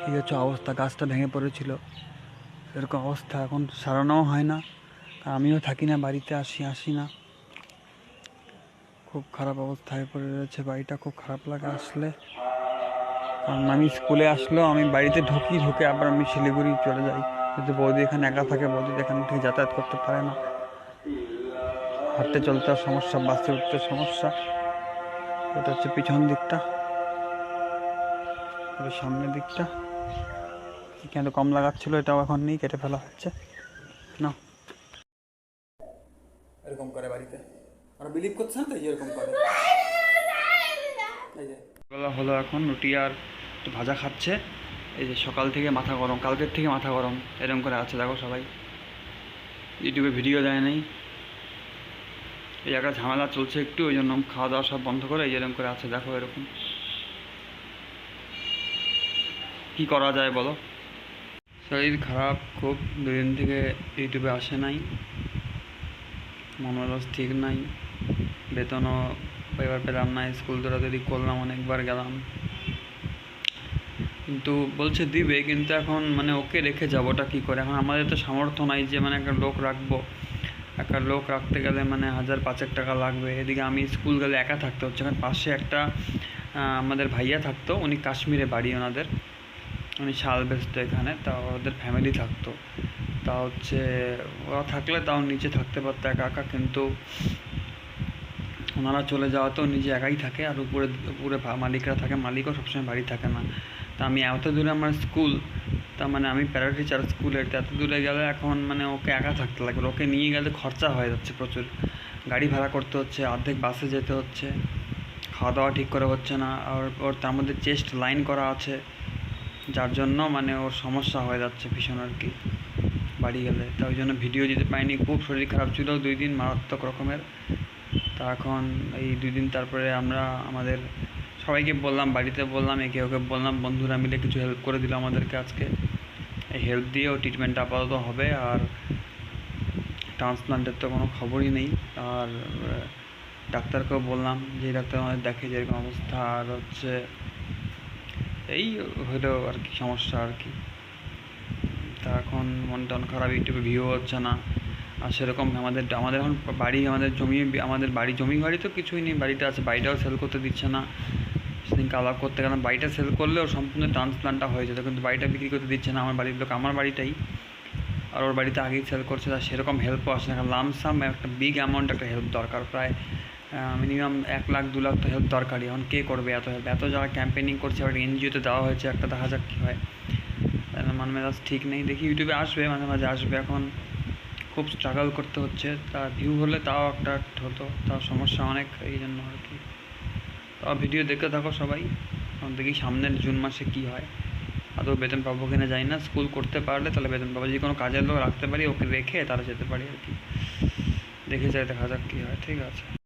এই হচ্ছে অবস্থা, গাছটা ভেঙে পড়েছিল, এরকম অবস্থা। এখন সারানোও হয় না, আমিও থাকি না বাড়িতে, আসি না। খুব খারাপ অবস্থায় পড়ে রয়েছে বাড়িটা, খুব খারাপ লাগে আসলে। কারণ আমি স্কুলে আসলেও আমি বাড়িতে ঢুকে আবার আমি শিলিগুড়ি চলে যাই, যদি বৌদি এখানে একা থাকে, বৌদি এখান থেকে যাতায়াত করতে পারে না, হাঁটতে চলতে সমস্যা, বাসে উঠতে সমস্যা। এটা হচ্ছে পিছন দিকটা, এটা সামনের দিকটা। এখানে কম লাগাচ্ছিল, এটাও এখন নেই, কেটে ফেলা হচ্ছে না। এরকম করে বাড়িতে আর বিলিভ করছে না, তো এরকম করে। এই যে বেলা হলো, এখন রুটি আর একটু ভাজা খাচ্ছে। এই যে সকাল থেকে মাথা গরম, কালকের থেকে মাথা গরম, এরকম করে আছে দেখো সবাই। ইউটিউবে ভিডিও দেয় নাই, এই একটা ঝামেলা চলছে একটু, ওই জন্য খাওয়া দাওয়া সব বন্ধ করে এই এরকম করে আছে দেখো। এরকম কি করা যায় বলো? শরীর খারাপ খুব, দুদিন থেকে ইউটিউবে আসে নাই, মনোরস ঠিক নাই, বেতনও এবার পেলাম না, স্কুল দৌড়াদৌড়ি করলাম, অনেকবার গেলাম, কিন্তু বলছে দিবে, কিন্তু এখন মানে ওকে রেখে যাবোটা কী করে? এখন আমাদের তো সামর্থ্য নাই যে মানে একটা লোক রাখবো, একটা লোক রাখতে গেলে মানে 1,000-5,000 টাকা লাগবে। এদিকে আমি স্কুল গেলে একা থাকতে হচ্ছে, কারণ পাশে একটা আমাদের ভাইয়া থাকতো, উনি কাশ্মীরে বাড়ি ওনাদের, উনি শাল বেচতো এখানে, তা ওদের ফ্যামিলি থাকতো, তা হচ্ছে ওরা থাকলে তাও নিচে থাকতে পারতো একা একা, কিন্তু ওনারা চলে যাওয়াতেও নিজে একাই থাকে, আর উপরে উপরে মালিকরা থাকে, মালিকও সবসময় বাড়ি থাকে না। তা আমি এত দূরে আমার স্কুল, তা মানে আমি প্যারা টিচার স্কুলের, এত দূরে গেলে এখন মানে ওকে একা থাকতে লাগবে, ওকে নিয়ে গেলে খরচা হয়ে যাচ্ছে প্রচুর, গাড়ি ভাড়া করতে হচ্ছে, অর্ধেক বাসে যেতে হচ্ছে, খাওয়া দাওয়া ঠিক করে হচ্ছে না, আর ওর তার মধ্যে চেস্ট লাইন করা আছে, যার জন্য মানে ওর সমস্যা হয়ে যাচ্ছে ভীষণ আর কি বাড়ি গেলে। তা ওই জন্য ভিডিও দিতে পারিনি, খুব শরীর খারাপ ছিল 2 দিন মারাত্মক রকমের। তা এখন এই 2 দিন তারপরে আমরা আমাদের সবাইকে বললাম, বাড়িতে বললাম, একে ওকে বললাম, বন্ধুরা মিলে কিছু হেল্প করে দিল আমাদেরকে আজকে। এই হেল্প দিয়েও ট্রিটমেন্ট আপাতত হবে, আর ট্রান্সপ্লান্টের তো কোনো খবরই নেই। আর ডাক্তারকেও বললাম, যে ডাক্তার আমাদের দেখে যেরকম অবস্থা, আর হচ্ছে এই হলো আর কি সমস্যা আর কি। তা এখন মন টন খারাপ, ইউটিউবে ভিউ হচ্ছে না, আর সেরকম আমাদের আমাদের এখন বাড়ি, আমাদের জমি, আমাদের বাড়ি জমি বাড়ি তো কিছুই নেই, বাড়িটা আছে, বাড়িটাও সেল করতে দিচ্ছে না। সেদিনকে আলাপ করতে গেলাম, বাড়িটা সেল করলেও সম্পূর্ণ ট্রান্সপ্লান্টটা হয়ে যেত, কিন্তু বাড়িটা বিক্রি করতে দিচ্ছে না আমার বাড়ির লোক, আমার বাড়িটাই, আর ওর বাড়িতে আগেই সেল করছে, তার সেরকম হেল্পও আসে না। লামসাম একটা বিগ অ্যামাউন্ট একটা হেল্প দরকার, প্রায় মিনিমাম 1 লাখ 2 লাখ তো হেল্প দরকারই। এখন কে করবে এত হেল্প? এত যারা ক্যাম্পেনিং করছে, আবার এনজিওতে দেওয়া হয়েছে, একটা দেখা যাক কী হয়। মন মেজাজ ঠিক নেই, দেখি ইউটিউবে আসবে, মাঝে মাঝে আসবে। এখন খুব স্ট্রাগল করতে হচ্ছে, তা ভিউ হলে তাও একটা হতো, তাও সমস্যা অনেক, এই জন্য আর কি। তাও ভিডিও দেখতে থাকো সবাই, দেখি সামনের জুন মাসে কি হয়, আদৌ বেতন পাবো কিনা জানি না। স্কুল করতে পারলে তাহলে বেতন পাবো, যদি কোনো কাজের লোক রাখতে পারি, ওকে রেখে তারা যেতে পারি আর কি। দেখে যাই, দেখা যাক কী হয়, ঠিক আছে।